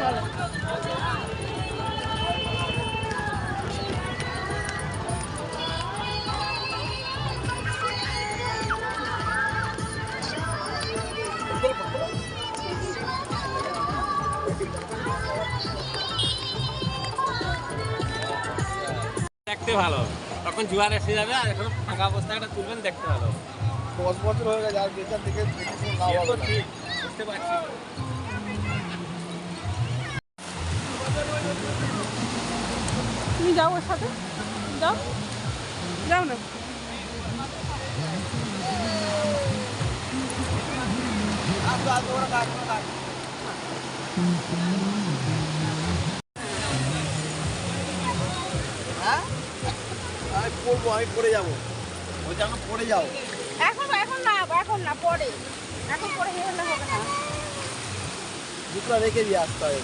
চলো। দেখতে ভালো, তখন জোয়ার এসে যাবে আর এখন ফাঁকা অবস্থায় একটা তুলবেন, দেখতে ভালো। 10 বছর হয়ে গেছে আর বেচার দিকে লাভ হবে না। ঠিক বুঝতে পারছি। তুমি যাও ওর সাথে, যাও যাও না। হ্যাঁ আমি পড়বো, আমি পড়ে যাবো, ওই যেন পড়ে যাও। এখন এখন না, এখন না, পরে। এখন পরে হেলে হবে না। জুতোটা রেখে দিয়ে আসতে হবে।